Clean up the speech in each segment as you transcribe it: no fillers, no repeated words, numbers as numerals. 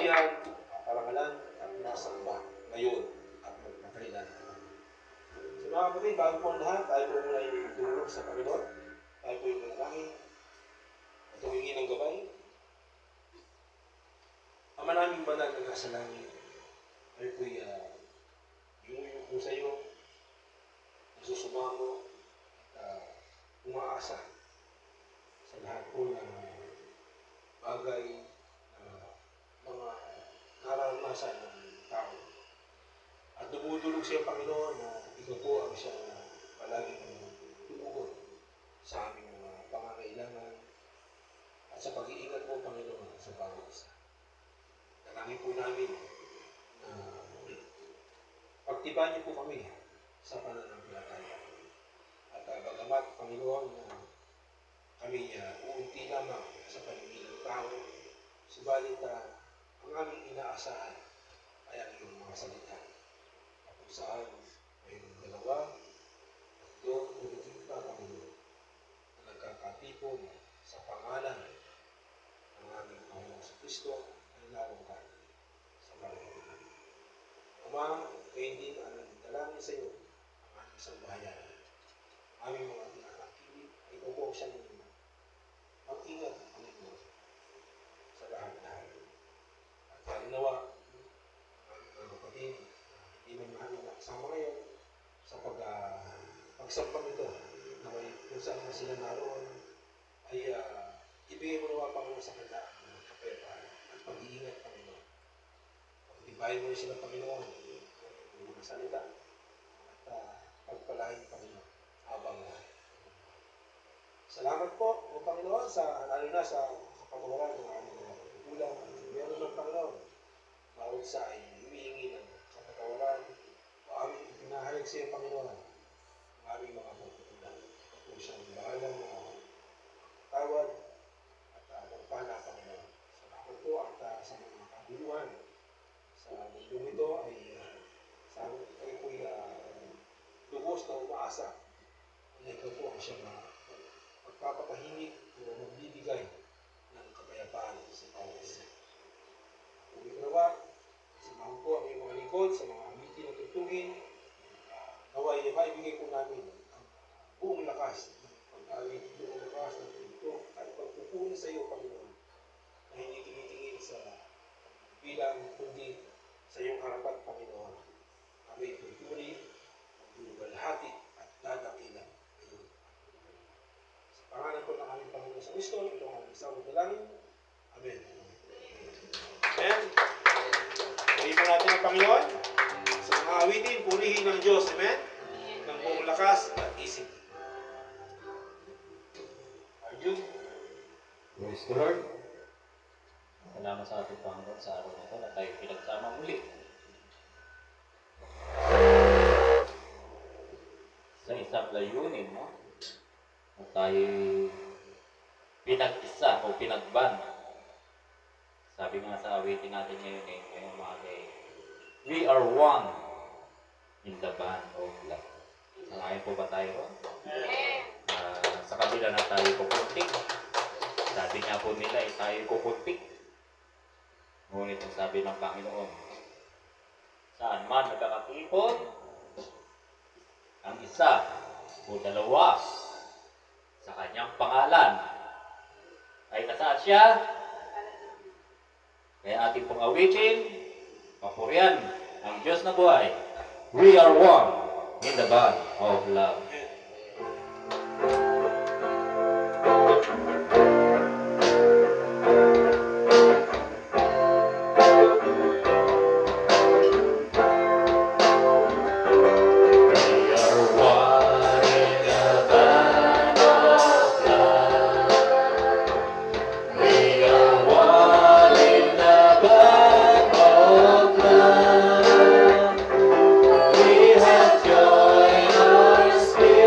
sambahayan, parangalan at nasamba ngayon at magpakailan. So mga kapatid, bago po ang lahat, tayo po muna ay dumulog sa Panginoon. Tayo po yung manalangin at humingi ng gabay. Ama naming banal na nasa langit, tayo po yung po sa iyo, nagsusumamo at umaasa sa lahat po ng bagay na mga nararanasan ng tao. At dumudulog siya, Panginoon, na ikaw po ang siyang palaging tumugon sa aming mga pangangailangan at sa pag-iingat mo, Panginoon, sa bawat isa. Dalangin po namin na pagtibayan niyo po kami sa pananampalataya. At bagamat, Panginoon, na kami uunti lamang sa paligid ng tao, subalit ang aming inaasahan ay ang iyong mga salita. At kung saan mayroong dalawa, tatlo, o higit pa, Panginoon, na nagkakatipon sa pangalan ng aming Panginoon sa Kristo ay narungkan sa Panginoon. Ama, kayo din ang dalangin sa iyo ang aming sambahayan. Aming mga pinakakilit ay ikaw po siyang mag-ingat, Panginoon, sa lahat-lahat. At halinawa, ang mga kapatid, hindi man namin nakasama ngayon sa pagsampang ito, na may kung saan na sila naroon, ay ibigay mo nawa, Panginoon, sa kanila ang kapayapaan at pag-iingat, Panginoon. Pagtibayin mo sila, Panginoon, ng mga salita at pagpalain, Panginoon, habang salamat po, O Panginoon, lalo na sa pagawalan ng aming ulam at meron ng Panginoon. Bawat sa ay humihingi ng kapatawaran o aming pinahayag sa iyo, Panginoon, ang aming mga pagkukulang. Ito po siyang bahalang tawad at pagpala, Panginoon. Salamat po at sa mga kabuluhan sa mundong ito ay sa kayo po'y lubos na umaasa na ikaw po ang siyang magpapatahimik o magbibigay ng kapayapaan sa bawat isa. Kung ikaw samahan po ang iyong mga lingkod sa mga awitin at tutugin, naway maibigay po namin ang buong lakas ng pag-awit, buong lakas ng ito at pagpupuli sa iyo, Panginoon, na hindi tinitingin sa bilang kundi sa iyong harapan, Panginoon. Kami pupuli, maglubalhati at dadakilan. Pangalan po ng aming Panginoon sa Kristo, ito ang isang dalangin. Amen. Amen. Purihin po natin ang Panginoon. Sa mga awitin, purihin ng Diyos. Amen. Ng buong lakas at isip. Arjun. Praise the Lord. Salamat sa ating Panginoon sa araw na ito na tayo pinagsama muli. Sa isang layunin, no? At tayo pinag-isa o pinagban. Sabi nga sa awitin natin ngayong umaga, we are one in the band of love. Sangayon po ba tayo? Sa kabila na tayo kukuntik. Sabi nga po nila, tayo kukuntik. Ngunit ang sabi ng Panginoon, saan man nagkakatipon, ang isa o dalawa sa kanyang pangalan ay nasaan siya? Kaya ating pong awitin, papurihan ang Diyos na buhay. We are one in the band of love. We have joy in our spirit.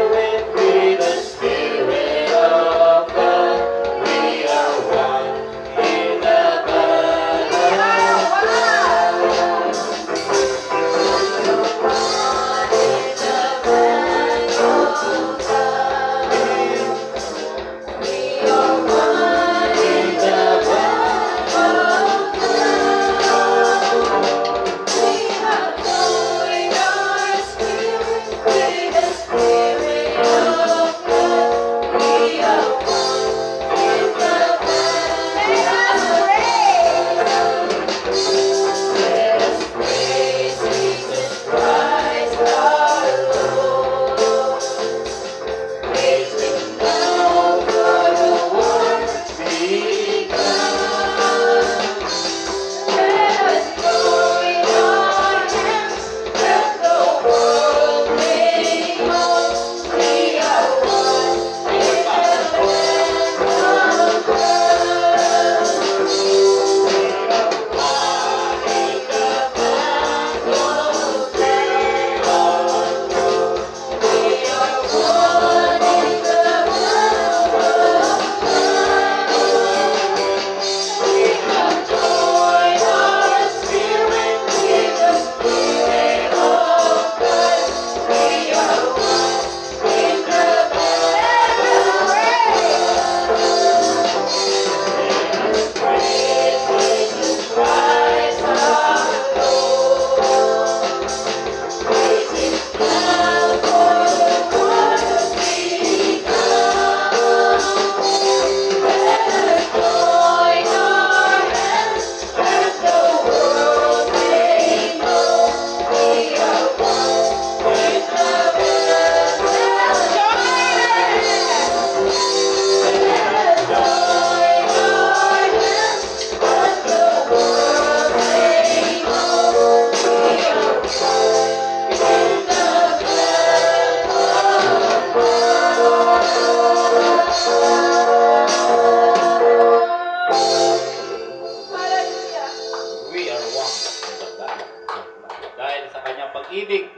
pag-ibig.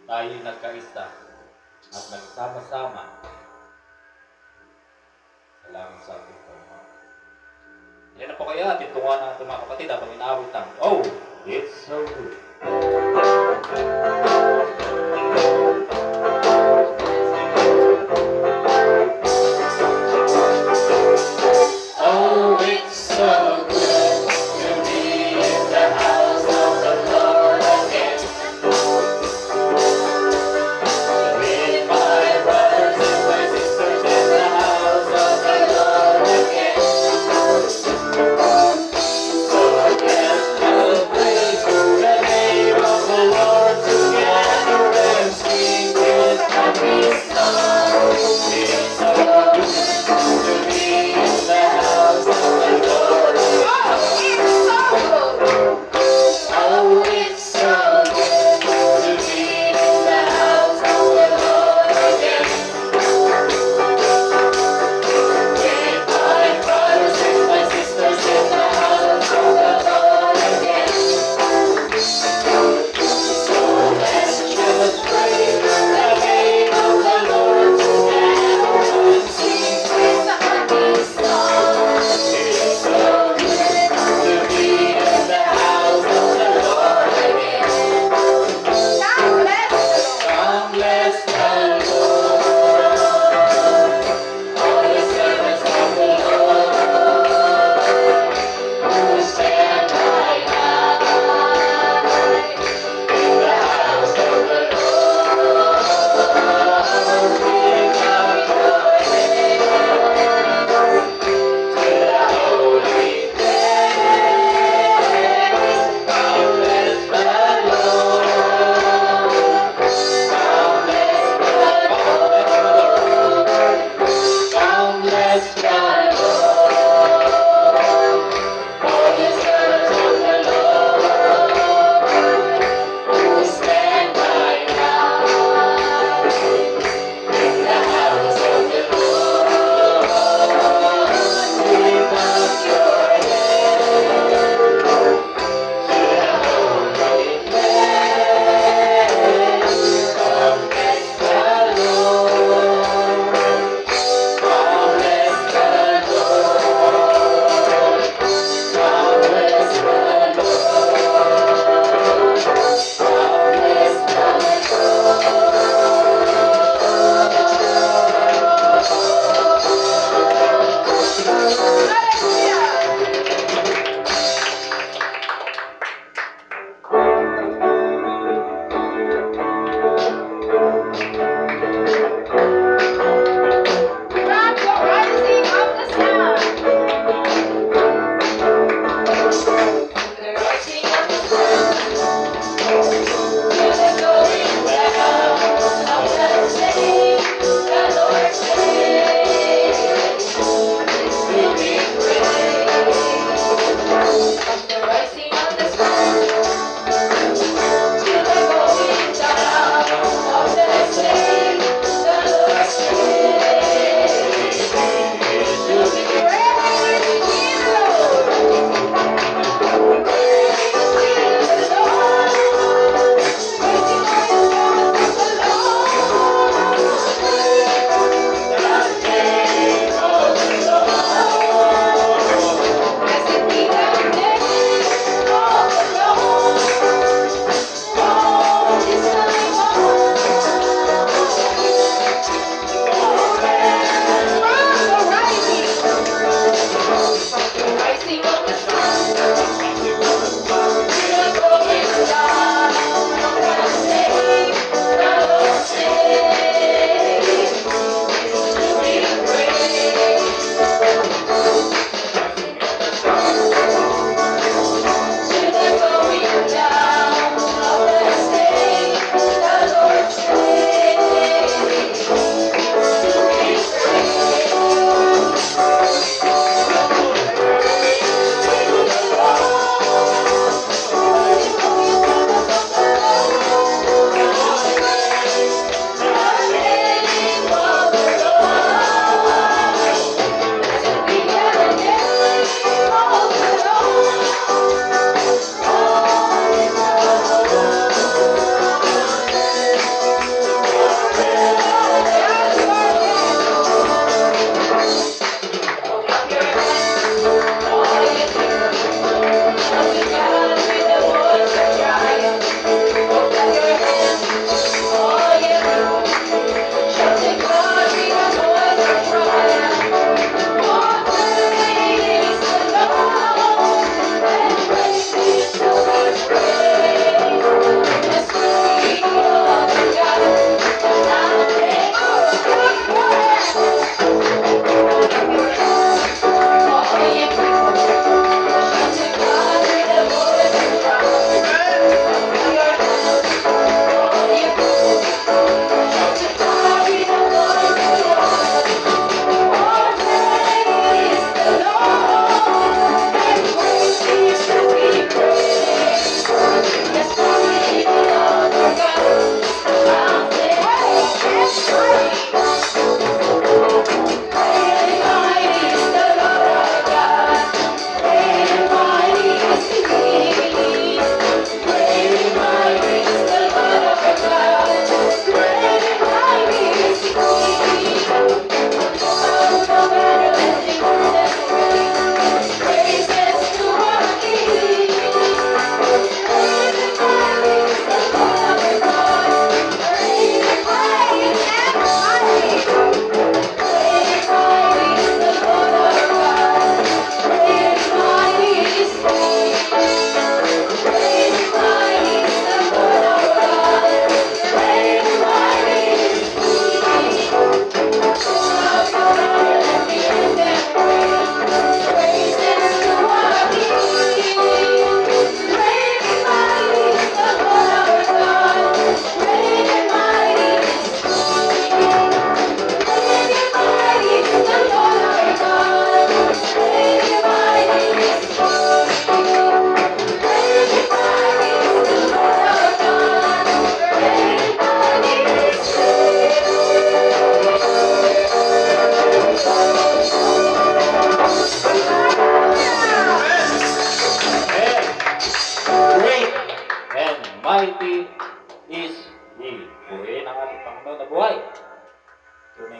Tayo nagkaisa at nagsama-sama. Salamat sa ating Panginoon. Yan na po kaya, titungan natin mga kapatid habang inaawit ang Oh, it's so good. Oh, it's so good to be in the house of the Lord again. With my brothers and my sisters in the house of the Lord again. So let us praise the name of the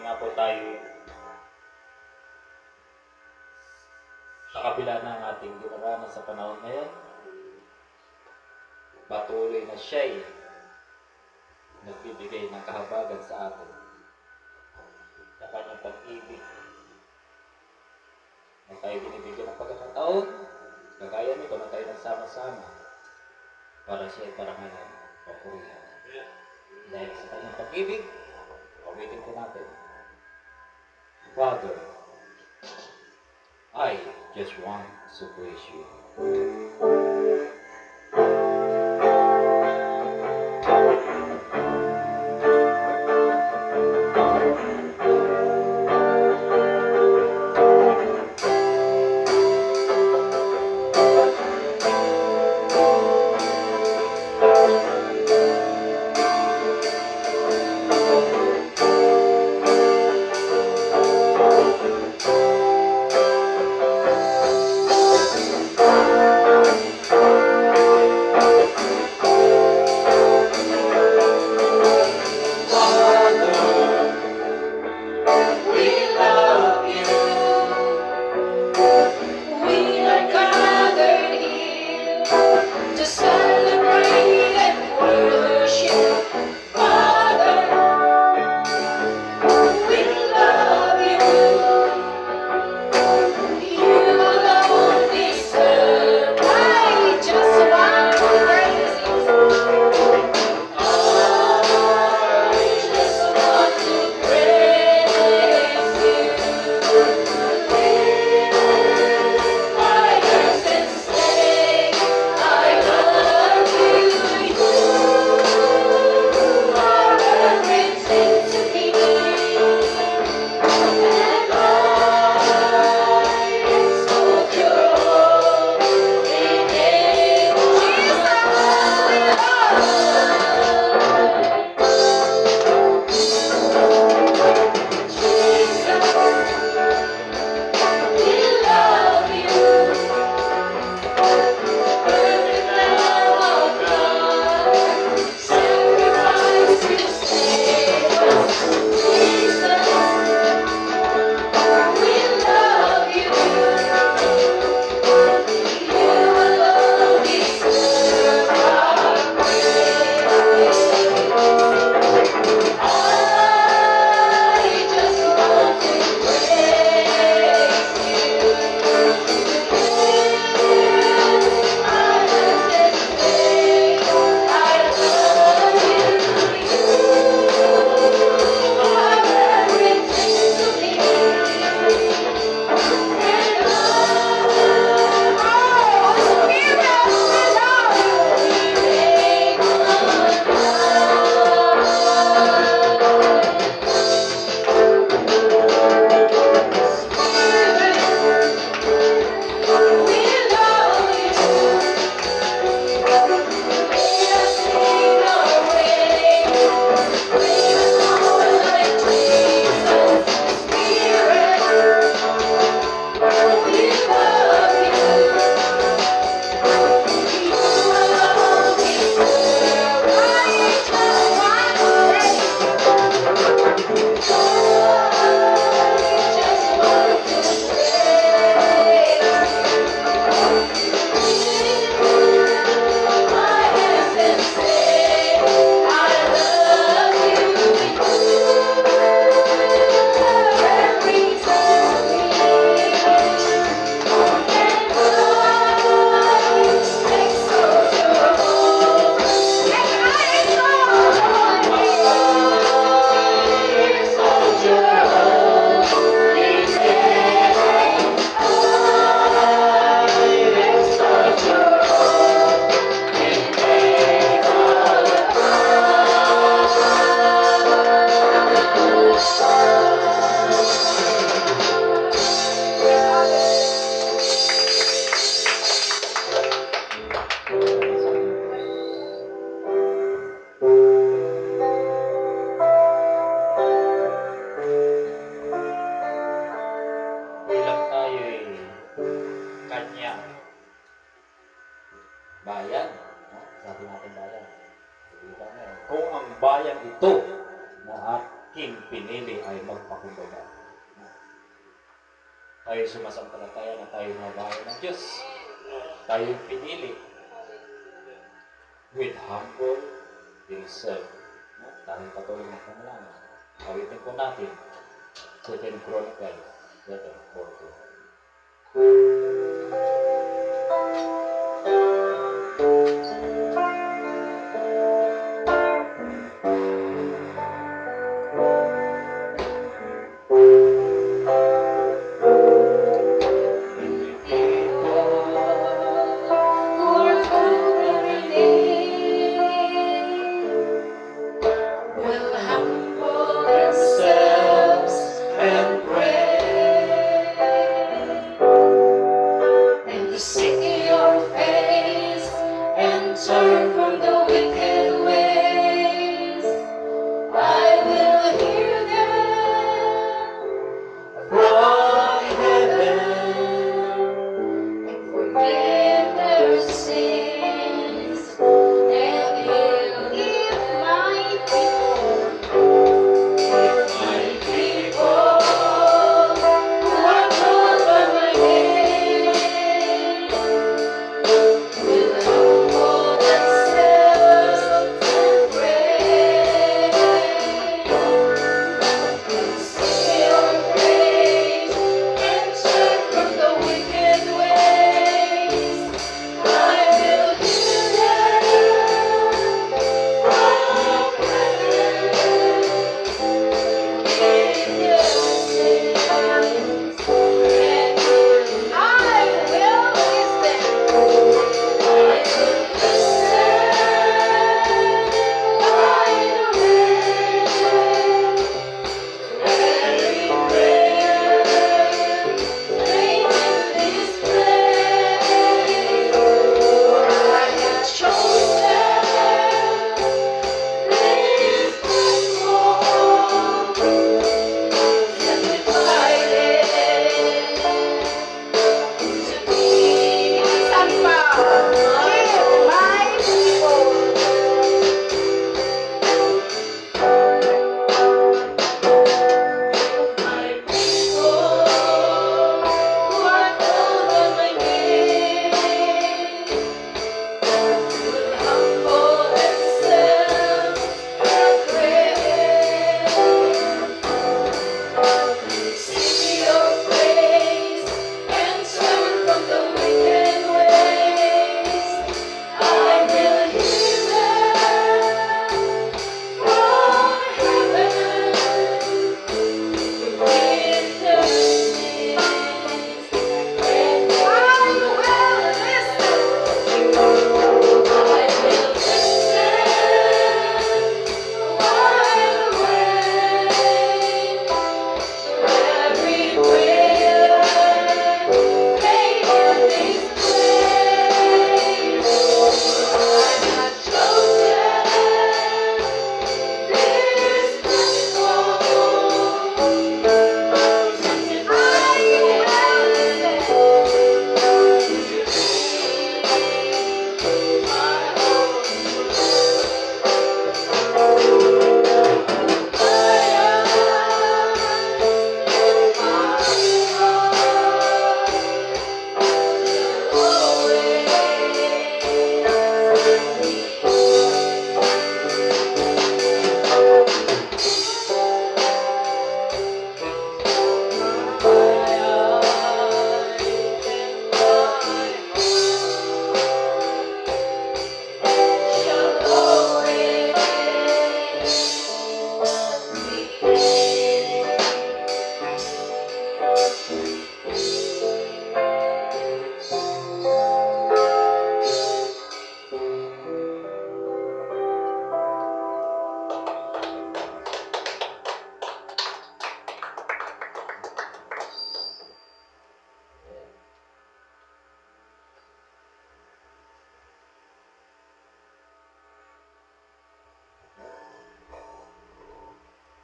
nga po tayo sa kabila ng ating dinaranas sa panahon ngayon, patuloy na siya'y nagbibigay ng kahabagan sa atin sa kanyang pag-ibig na tayo binibigyan ng pagkakataon, kagaya nito na tayo nagsama-sama para siya ay parangalan o purihan. Dahil sa kanyang pag-ibig, ulitin ko natin, Father, I just want to praise you. bayan. No? Sabi natin bayan. Sabi natin, kung ang bayan ito na aking pinili ay magpakumbaga. Tayo sumasampalataya na tayo mga bahay ng Diyos. Tayo pinili with humble himself. Tayo patuloy ng panalangin. Awitin po natin 2 Chronicles 7:14.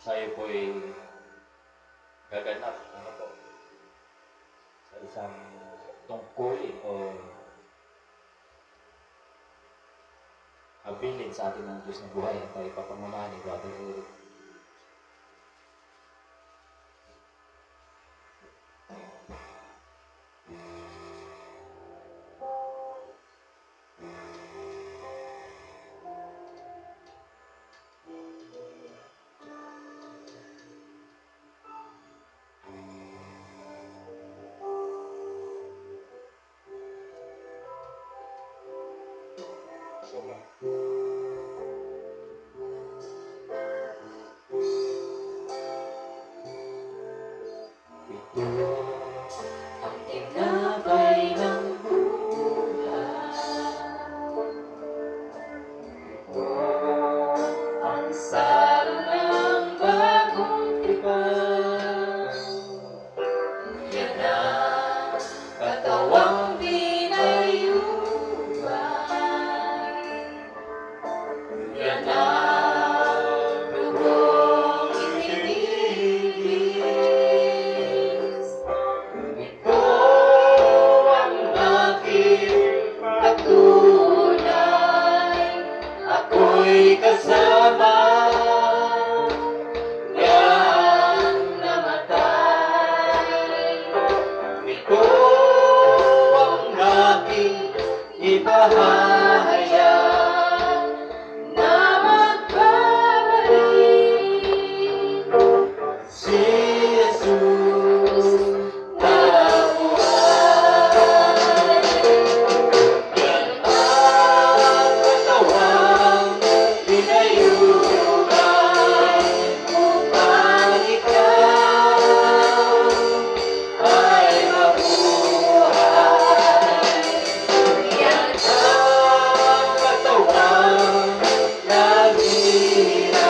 Tayo po ay gaganap sa isang tungkulin o habilin sa atin ng Diyos na buhay at tayo papangunahan ni Brother Eric. sobra. Ito ang tinapay ng buhay. Ito ang sarap ng bagong tipan. Yan ang katawang pinayubay. Yan ang dugong itinibis. Ito ang aking patunay. Ako'y kasama niyang namatay. Ito ang aking ibahayag na magbabalik si Jesus na buhay. Yan ang katawang pinayubay upang ikaw ay mabuhay. Yan ang katawang naghihirap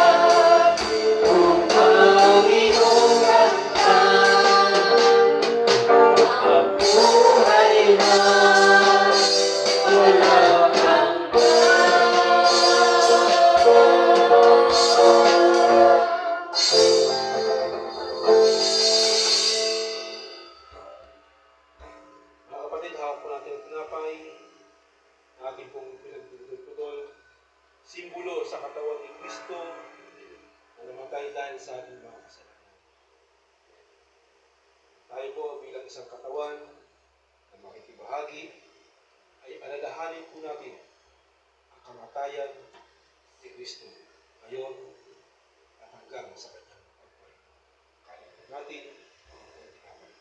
upang iyong raktan ang buhay na walang Mga kapatid, hawak po natin ang tinapay na ating pong pinagdudulpudol. Simbolo sa katawan ni Kristo na namatay dahil sa ating mga kasalanan. Tayo po bilang isang katawan na makikibahagi ay alalahanin po natin ang kamatayan ni Kristo ngayon at hanggang sa kanyang pagpalik. Kaya po natin ang tinapay.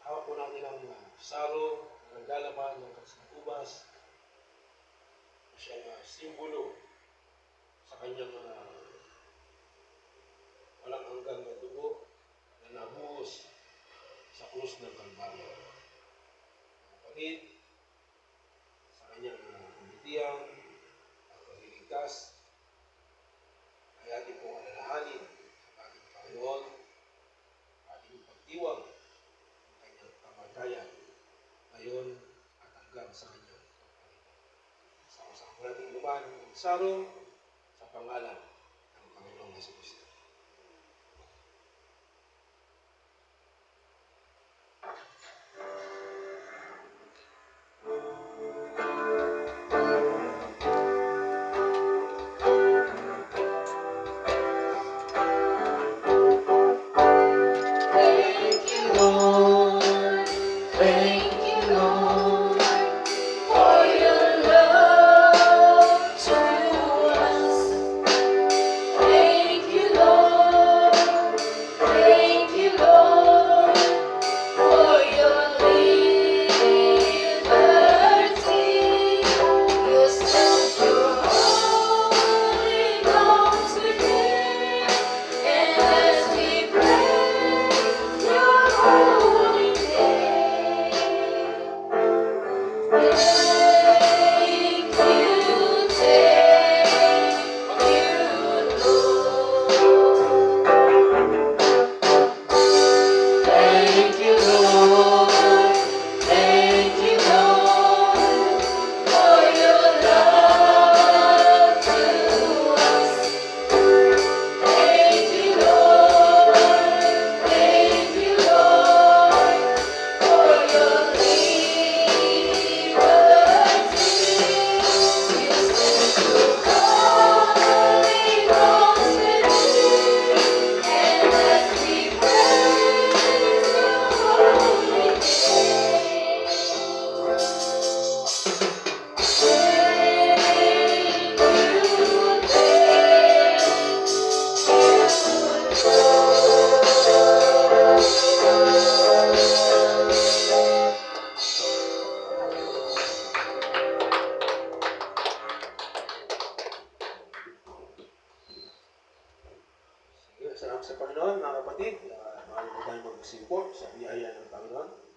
Hawak po natin ang saro na naglalaman ng kasing ubas na siyang simbolo sa kanyang walang hanggang na dugo na nabuhos sa krus ng Kalbaryo. Kapatid, sa kanyang kumitiyan at pagliligtas ay ating pong alalahanin ang ating Panginoon, ating pagdiwang ang kanyang kamatayan ngayon at hanggang sa kanyang pagpalitan. Sama-sama natin luman ng saro sa pangalan ng Panginoong Jesucristo. Thank you, Lord. Thank you, Lord, for your love to us. Thank you, magsimport sa biyaya ng Panginoon.